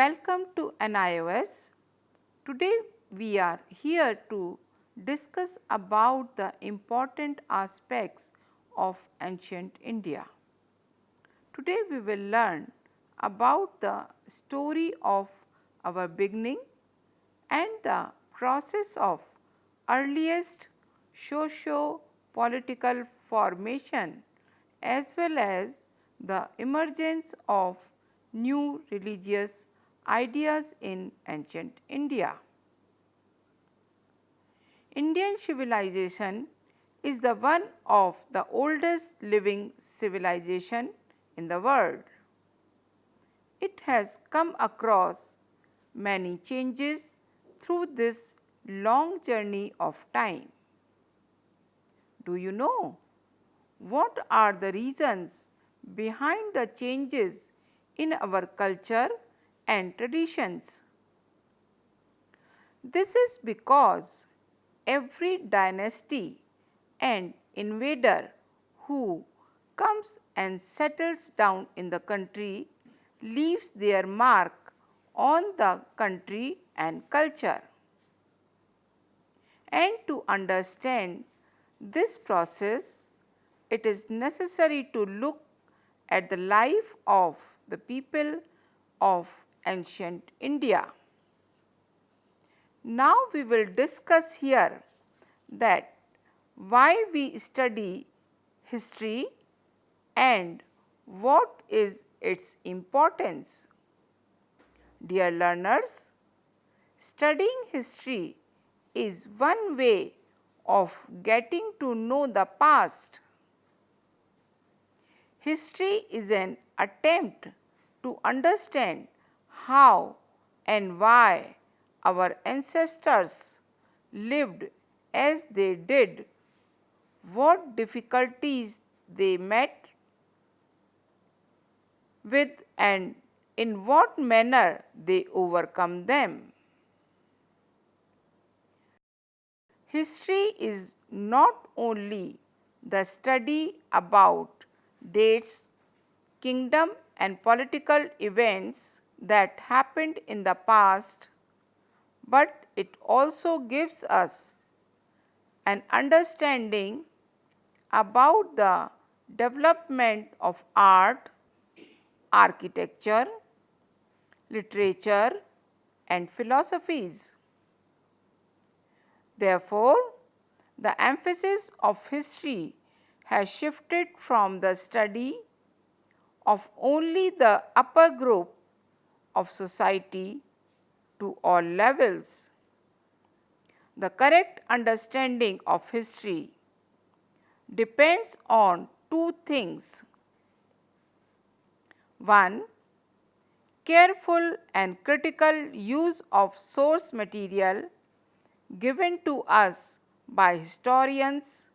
Welcome to NIOS. Today we are here to discuss about the important aspects of ancient India. Today we will learn about the story of our beginning and the process of earliest socio-political formation as well as the emergence of new religious ideas in ancient India. Indian civilization is the one of the oldest living civilization in the world. It has come across many changes through this long journey of time. Do you know what are the reasons behind the changes in our culture and traditions? This is because every dynasty and invader who comes and settles down in the country leaves their mark on the country and culture. And to understand this process, it is necessary to look at the life of the people of ancient India. Now we will discuss here that why we study history and what is its importance. Dear learners, studying history is one way of getting to know the past. History is an attempt to understand how and why our ancestors lived as they did, what difficulties they met with, and in what manner they overcome them. History is not only the study about dates, kingdom and political events that happened in the past, but it also gives us an understanding about the development of art, architecture, literature and philosophies. Therefore, the emphasis of history has shifted from the study of only the upper group of society to all levels. The correct understanding of history depends on two things. One, careful and critical use of source material given to us by historians.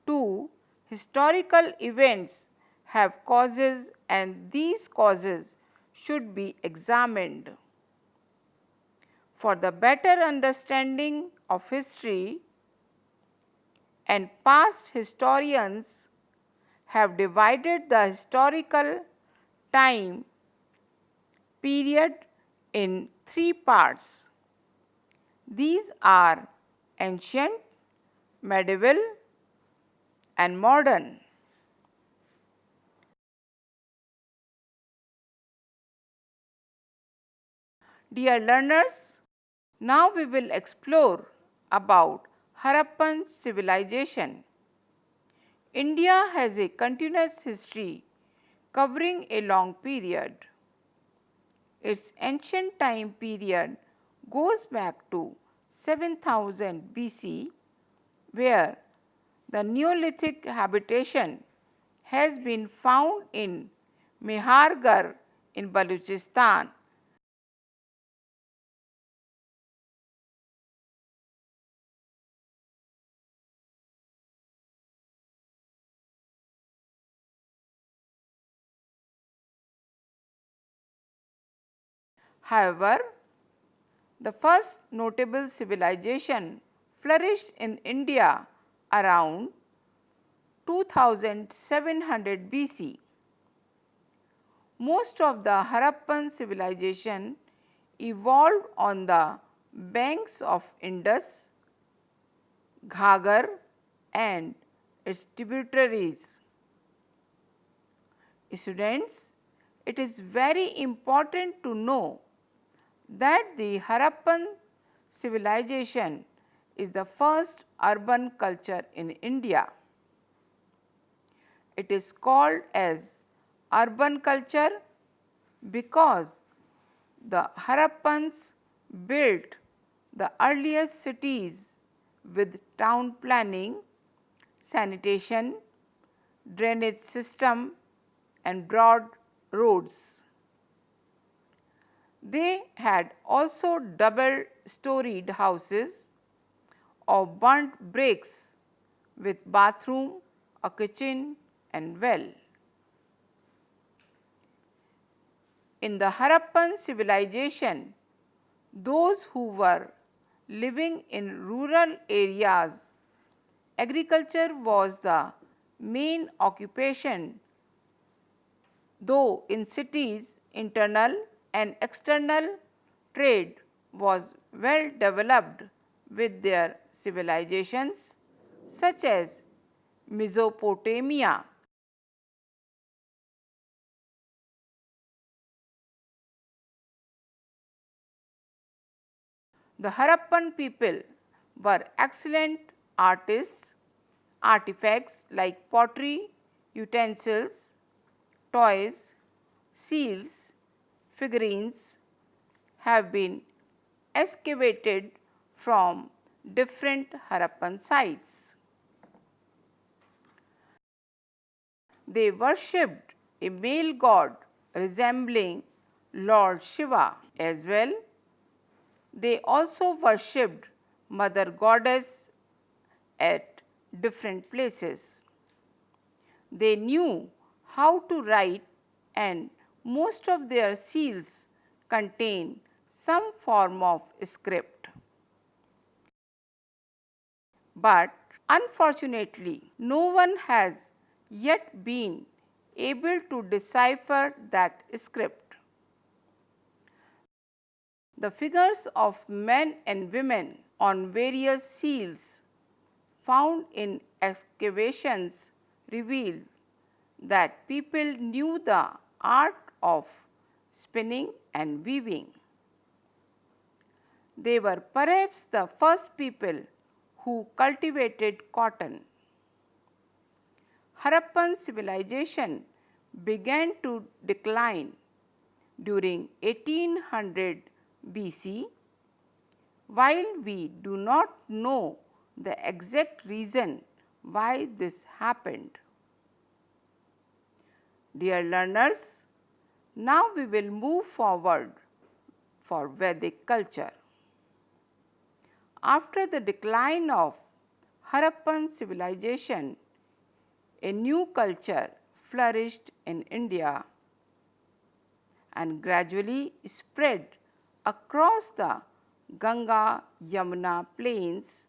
Two, historical events have causes and these causes should be examined. For the better understanding of history, and past historians have divided the historical time period in three parts. These are ancient, medieval and modern. Dear learners, now we will explore about Harappan civilization. India has a continuous history covering a long period. Its ancient time period goes back to 7000 BC, where the Neolithic habitation has been found in Mehrgarh in Balochistan. However, the first notable civilization flourished in India around 2700 BC. Most of the Harappan civilization evolved on the banks of Indus, Ghaggar and its tributaries. Students, it is very important to know that the Harappan civilization is the first urban culture in India. It is called as urban culture because the Harappans built the earliest cities with town planning, sanitation, drainage system and broad roads. They had also double-storied houses of burnt bricks with bathroom, a kitchen and well. In the Harappan civilization, those who were living in rural areas, agriculture was the main occupation, though in cities, internal and external trade was well developed with their civilizations such as Mesopotamia. The Harappan people were excellent artists. Artifacts like pottery, utensils, toys, seals, figurines have been excavated from different Harappan sites. They worshipped a male god resembling Lord Shiva as well. They also worshipped Mother Goddess at different places. They knew how to write and most of their seals contain some form of script. But unfortunately, no one has yet been able to decipher that script. The figures of men and women on various seals found in excavations reveal that people knew the art of spinning and weaving. They were perhaps the first people who cultivated cotton. Harappan civilization began to decline during 1800 BC. While we do not know the exact reason why this happened. Dear learners, now we will move forward for Vedic culture. After the decline of Harappan civilization, a new culture flourished in India and gradually spread across the Ganga Yamuna plains,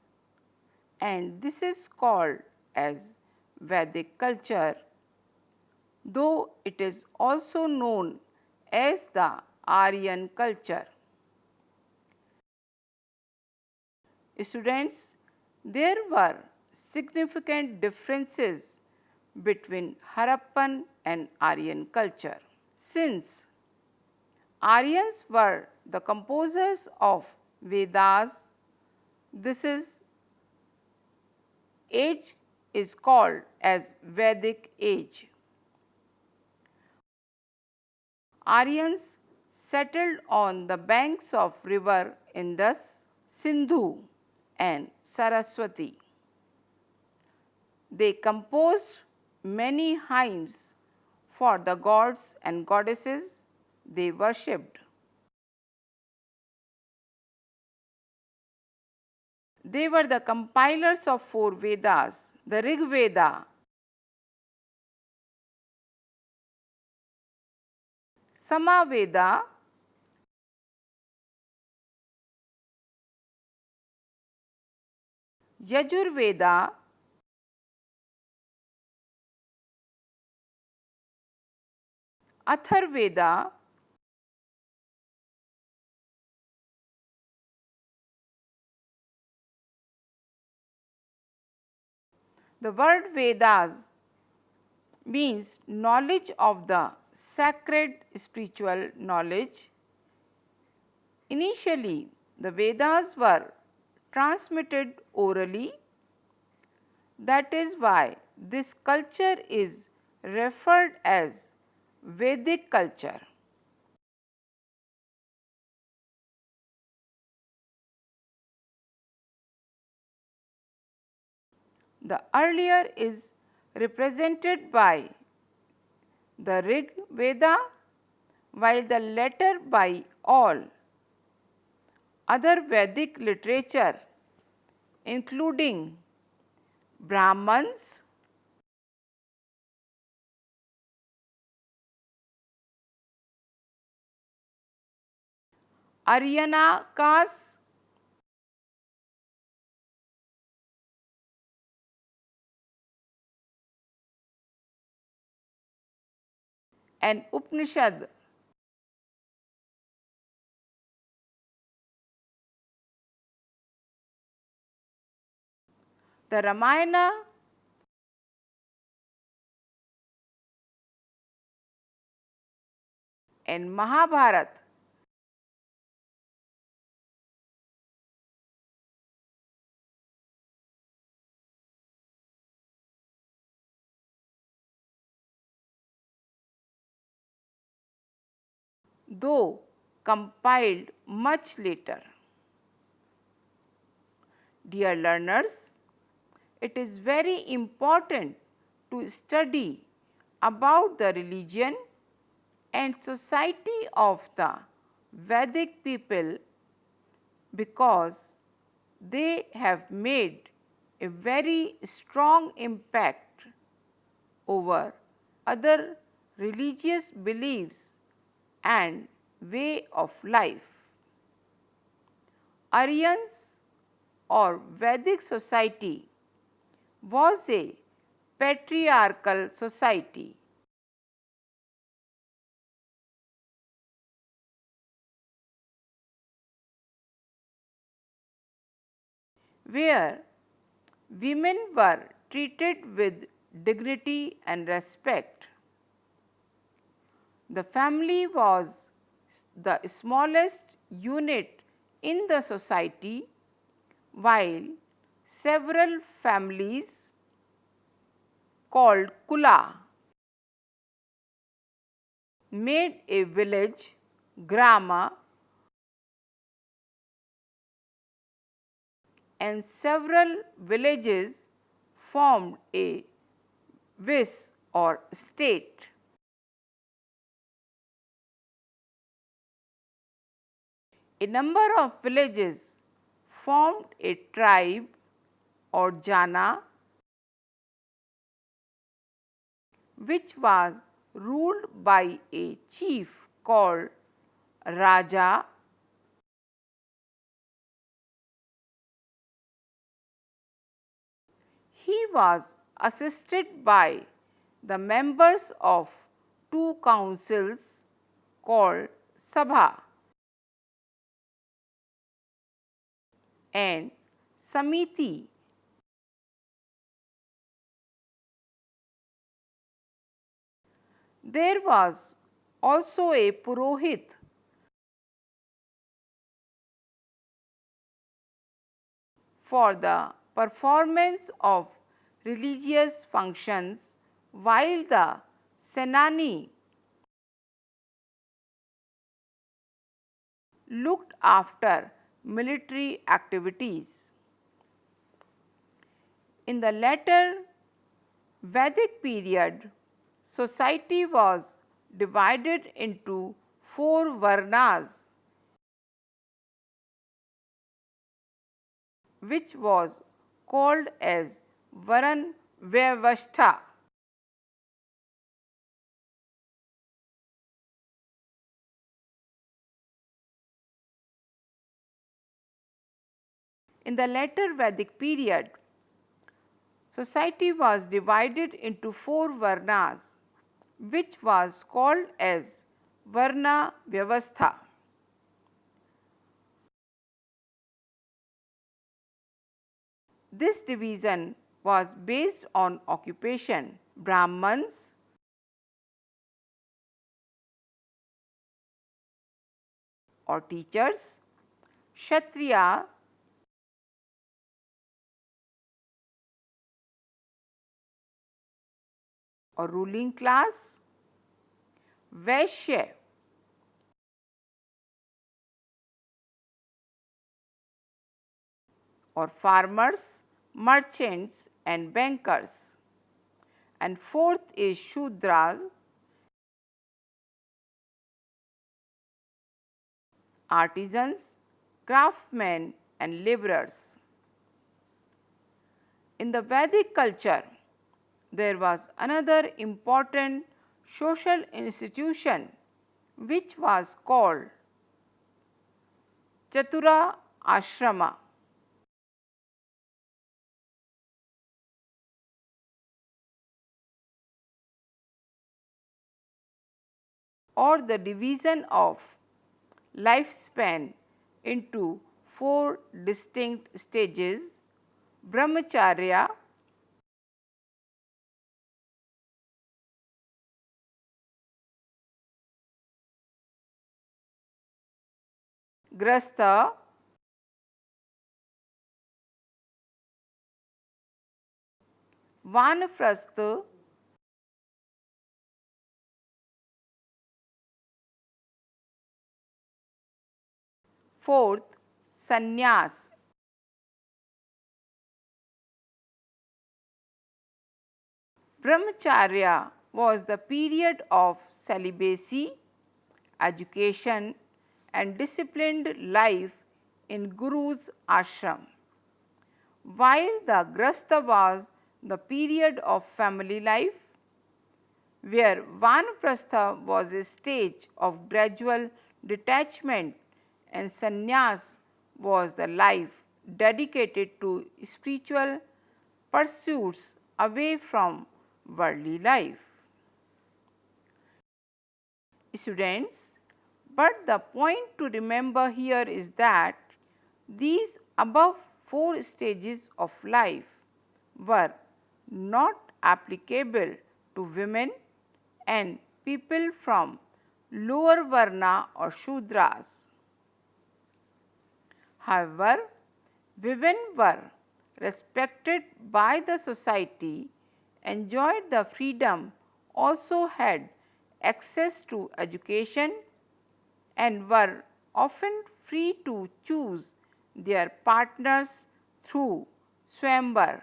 and this is called as Vedic culture, though it is also known as the Aryan culture. Students, there were significant differences between Harappan and Aryan culture. Since Aryans were the composers of Vedas, this age is called as Vedic age. Aryans settled on the banks of river Indus, Sindhu and Saraswati. They composed many hymns for the gods and goddesses they worshipped. They were the compilers of 4 Vedas, the Rig Veda, Samaveda, Yajurveda, Atharvaveda, the word Vedas means knowledge of the sacred spiritual knowledge. Initially, the Vedas were transmitted orally. That is why this culture is referred as Vedic culture. The earlier is represented by the Rig Veda, while the latter by all other Vedic literature, including Brahmans, Aryanakas, and Upanishad. The Ramayana and Mahabharata though compiled much later. Dear learners, it is very important to study about the religion and society of the Vedic people because they have made a very strong impact over other religious beliefs and way of life. Aryans or Vedic society was a patriarchal society. Where women were treated with dignity and respect. The family was the smallest unit in the society, while several families called kula made a village, grama, and several villages formed a vis or state. A number of villages formed a tribe or jana, which was ruled by a chief called Raja. He was assisted by the members of two councils called Sabha and Samiti. There was also a Purohit for the performance of religious functions, while the Senani looked after military activities. In the later Vedic period, society was divided into four varnas, which was called as Varan Vyavastha. In the later Vedic period, society was divided into four varnas, which was called as Varna Vyavastha. This division was based on occupation. Brahmans, or teachers, Kshatriya, or ruling class, Vaishya, or farmers, merchants and bankers. And fourth is Shudras, artisans, craftsmen and laborers. In the Vedic culture, there was another important social institution which was called Chatura Ashrama. Or the division of lifespan into four distinct stages: Brahmacharya, Grastha, Vanaprastha, fourth, Sannyas. Brahmacharya was the period of celibacy, education and disciplined life in Guru's ashram, while the Grastha was the period of family life, where Vanaprastha was a stage of gradual detachment and Sannyas was the life dedicated to spiritual pursuits away from worldly life. Students, but the point to remember here is that these above four stages of life were not applicable to women and people from lower Varna or Shudras. However, women were respected by the society, enjoyed the freedom, also had access to education, and were often free to choose their partners through Swayamvar.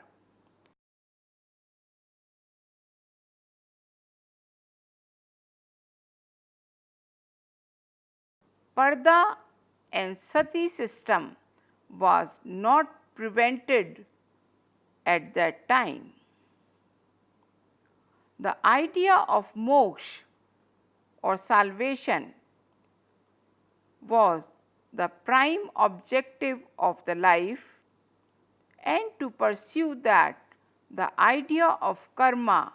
Parda and sati system was not prevented at that time. The idea of moksha or salvation was the prime objective of the life, and to pursue that, the idea of karma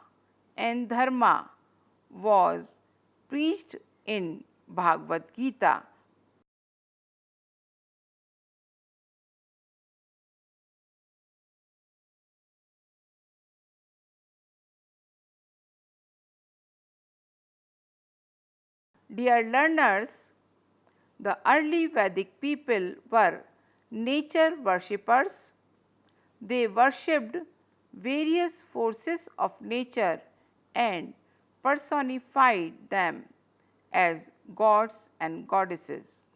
and dharma was preached in Bhagavad Gita. Dear learners, the early Vedic people were nature worshippers. They worshipped various forces of nature and personified them as gods and goddesses.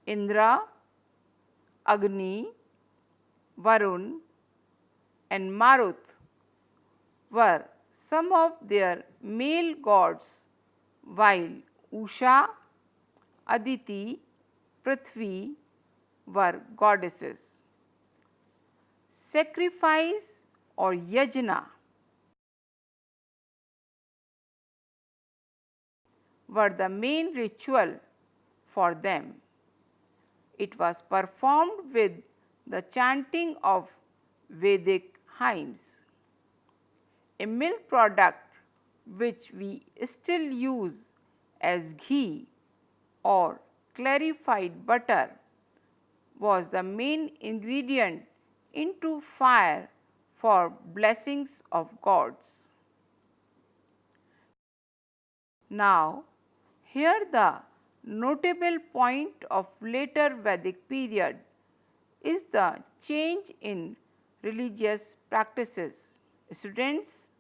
Indra, Agni, Varun, and Marut were some of their male gods, while Usha, Aditi, Prithvi were goddesses. Sacrifice or yajna were the main ritual for them. It was performed with the chanting of Vedic hymns. A milk product which we still use as ghee or clarified butter, was the main ingredient into fire for blessings of gods. Now, here the notable point of later Vedic period is the change in religious practices. Students,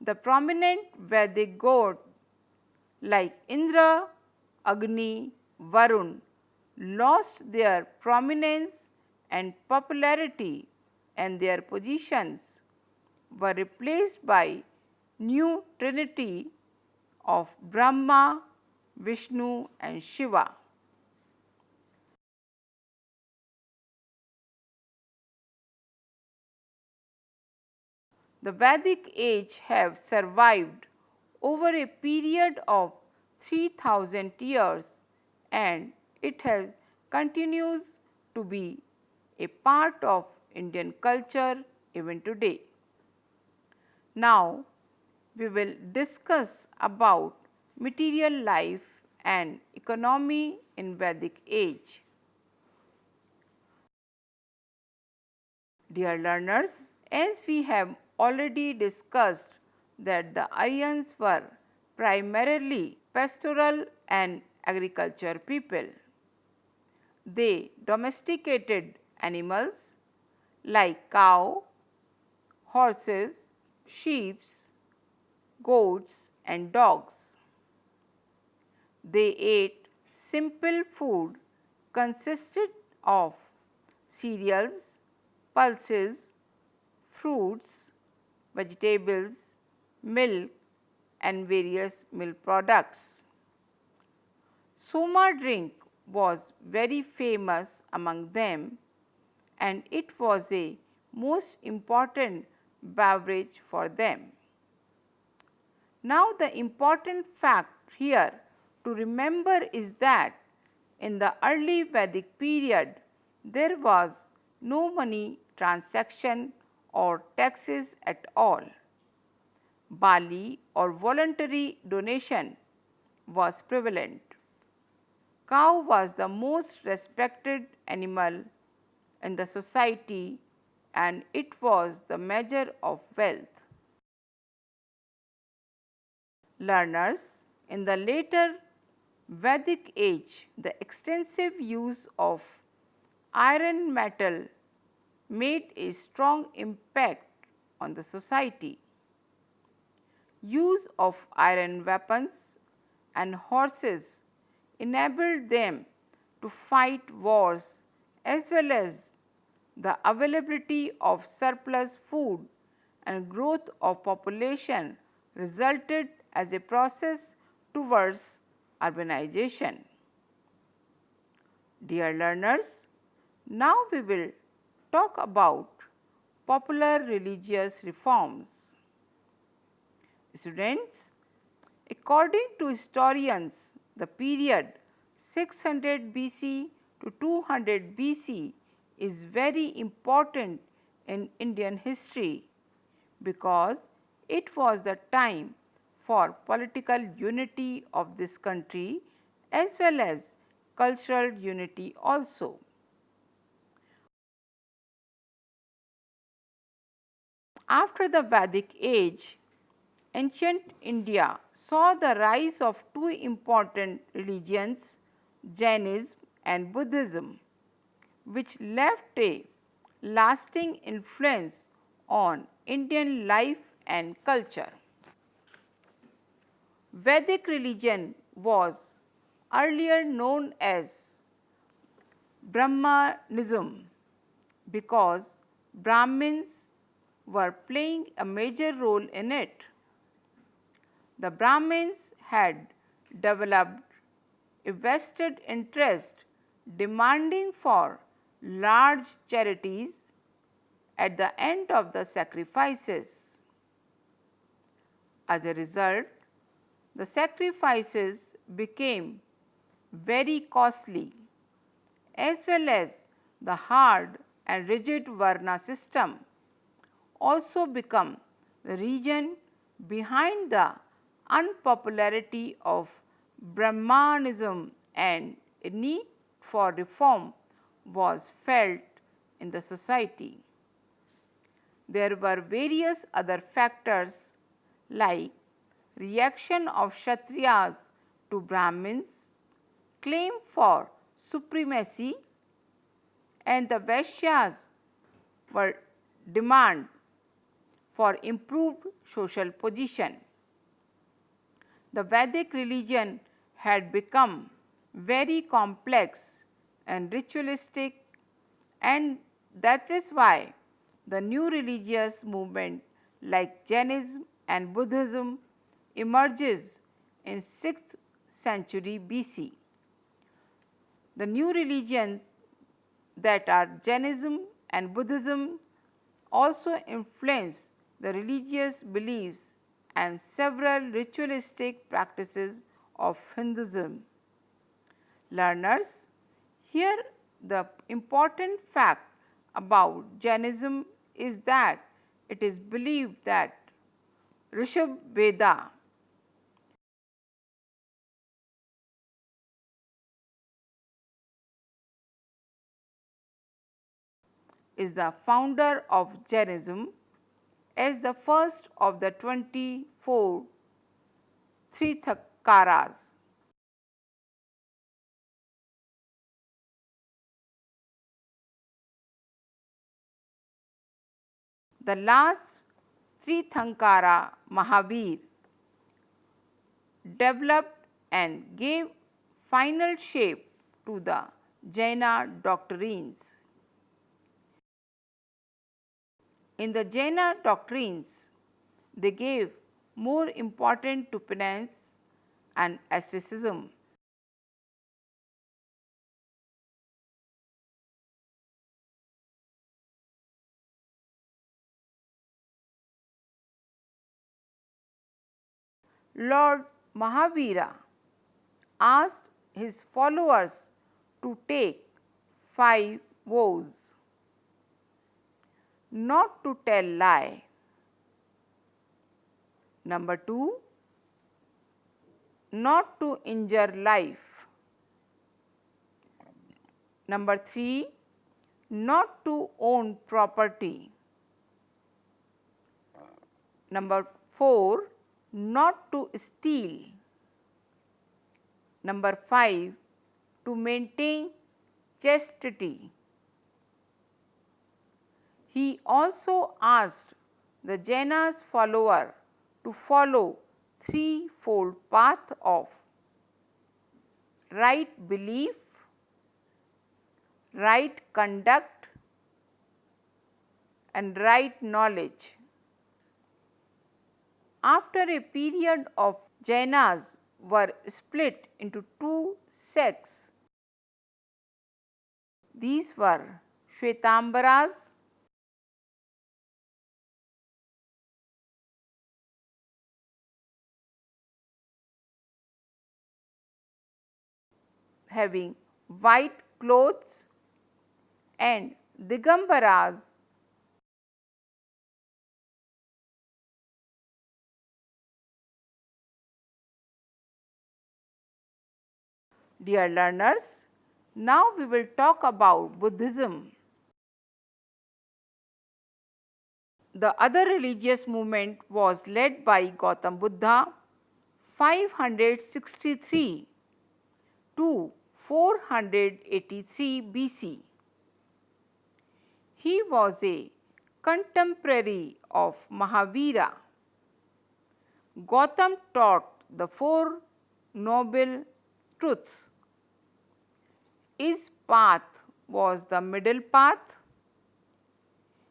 the prominent Vedic gods like Indra, Agni, Varun lost their prominence and popularity, and their positions were replaced by new trinity of Brahma, Vishnu and Shiva. The Vedic age have survived over a period of 3000 years, and it has continues to be a part of Indian culture even today. Now, we will discuss about material life and economy in Vedic age. Dear learners, as we have already discussed that the Aryans were primarily pastoral and agriculture people. They domesticated animals like cow, horses, sheep, goats and dogs. They ate simple food consisted of cereals, pulses, fruits, vegetables, milk and various milk products. Soma drink was very famous among them, and it was a most important beverage for them. Now, the important fact here to remember is that in the early Vedic period, there was no money transaction or taxes at all. Bali or voluntary donation was prevalent. Cow was the most respected animal in the society, and it was the measure of wealth. Learners, in the later Vedic age, the extensive use of iron metal made a strong impact on the society. Use of iron weapons and horses enabled them to fight wars, as well as the availability of surplus food and growth of population resulted as a process towards urbanization. Dear learners, now we will talk about popular religious reforms. Students, according to historians, the period 600 BC to 200 BC is very important in Indian history because it was the time for political unity of this country as well as cultural unity also. After the Vedic age, ancient India saw the rise of two important religions, Jainism and Buddhism, which left a lasting influence on Indian life and culture. Vedic religion was earlier known as Brahmanism because Brahmins were playing a major role in it. The Brahmins had developed a vested interest demanding for large charities at the end of the sacrifices. As a result, the sacrifices became very costly, as well as the hard and rigid Varna system also become the reason behind the unpopularity of Brahmanism and a need for reform was felt in the society. There were various other factors like reaction of Kshatriyas to Brahmins, claim for supremacy, and the Vaishyas were demand for improved social position. The Vedic religion had become very complex and ritualistic, and that is why the new religious movement like Jainism and Buddhism emerges in 6th century BC. The new religions that are Jainism and Buddhism also influence the religious beliefs and several ritualistic practices of Hinduism. Learners, here the important fact about Jainism is that it is believed that Rishabh Veda is the founder of Jainism as the first of the 24 Tirthakaras. The last Tirthankara, Mahavir, developed and gave final shape to the Jaina doctrines. In the Jaina doctrines, they gave more importance to penance and asceticism. Lord Mahavira asked his followers to take 5 vows: not to tell lie. Number 2, not to injure life. Number 3, not to own property. Number 4, not to steal. Number 5, to maintain chastity. He also asked the Jainas follower to follow threefold path of right belief, right conduct, and right knowledge. After a period of Jainas were split into 2 sects. These were Shwetambaras, having white clothes, and Digambaras, dear learners. Now we will talk about Buddhism. The other religious movement was led by Gautam Buddha 563 to 483 BC. He was a contemporary of Mahavira. Gautam taught the 4 noble truths. His path was the middle path.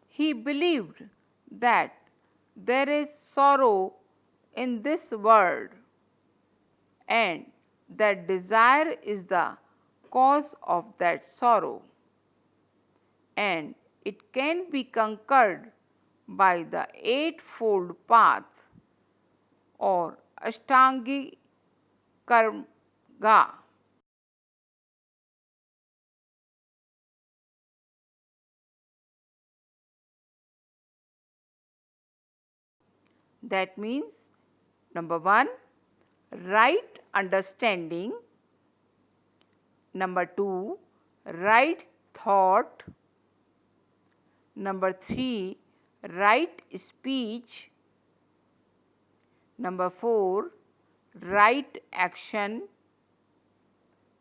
He believed that there is sorrow in this world and that desire is the cause of that sorrow, and it can be conquered by the eightfold path or Ashtangi Karma. That means number 1, right understanding. Number 2, right thought. Number 3, right speech. Number 4, right action.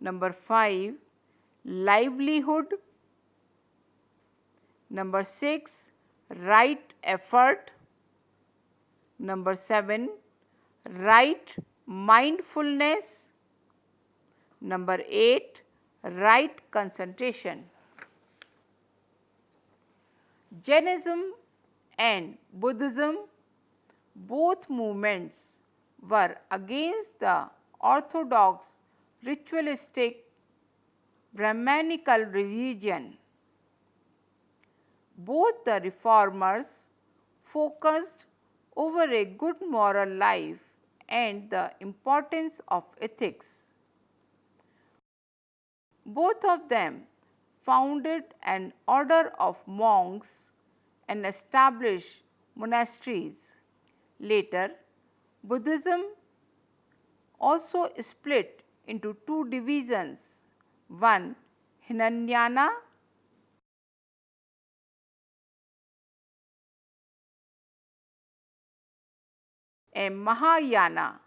Number 5, livelihood. Number 6, right effort. Number 7, right mindfulness. Number 8, right concentration. Jainism and Buddhism, both movements were against the orthodox ritualistic Brahmanical religion. Both the reformers focused over a good moral life and the importance of ethics. Both of them founded an order of monks and established monasteries. Later, Buddhism also split into two divisions, one Hinayana and Mahayana.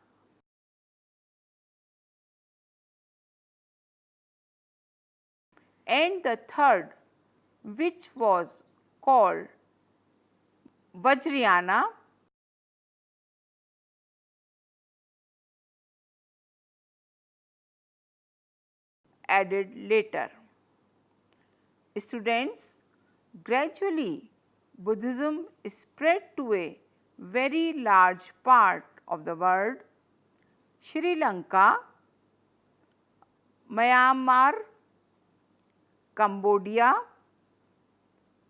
And the third, which was called Vajrayana, added later. Students, gradually Buddhism spread to a very large part of the world. Sri Lanka, Myanmar, Cambodia,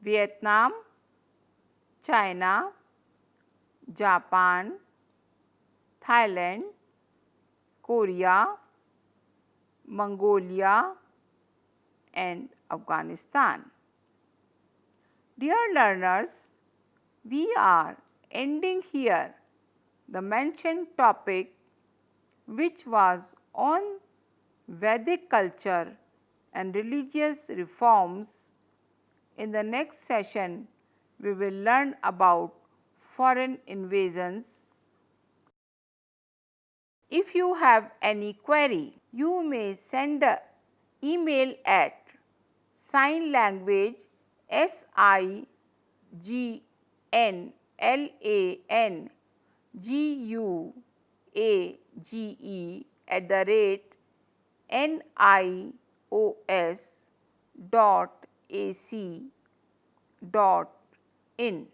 Vietnam, China, Japan, Thailand, Korea, Mongolia, and Afghanistan. Dear learners, we are ending here the mentioned topic, which was on Vedic culture and religious reforms. In the next session, we will learn about foreign invasions. If you have any query, you may send an email at signlanguage@nios.ac.in.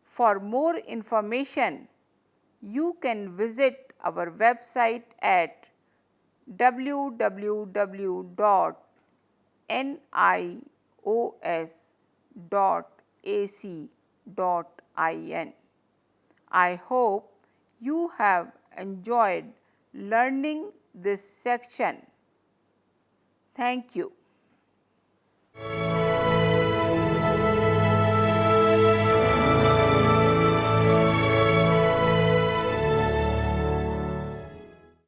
For more information, you can visit our website at www.nios.ac.in. I hope you have enjoyed learning this section. Thank you.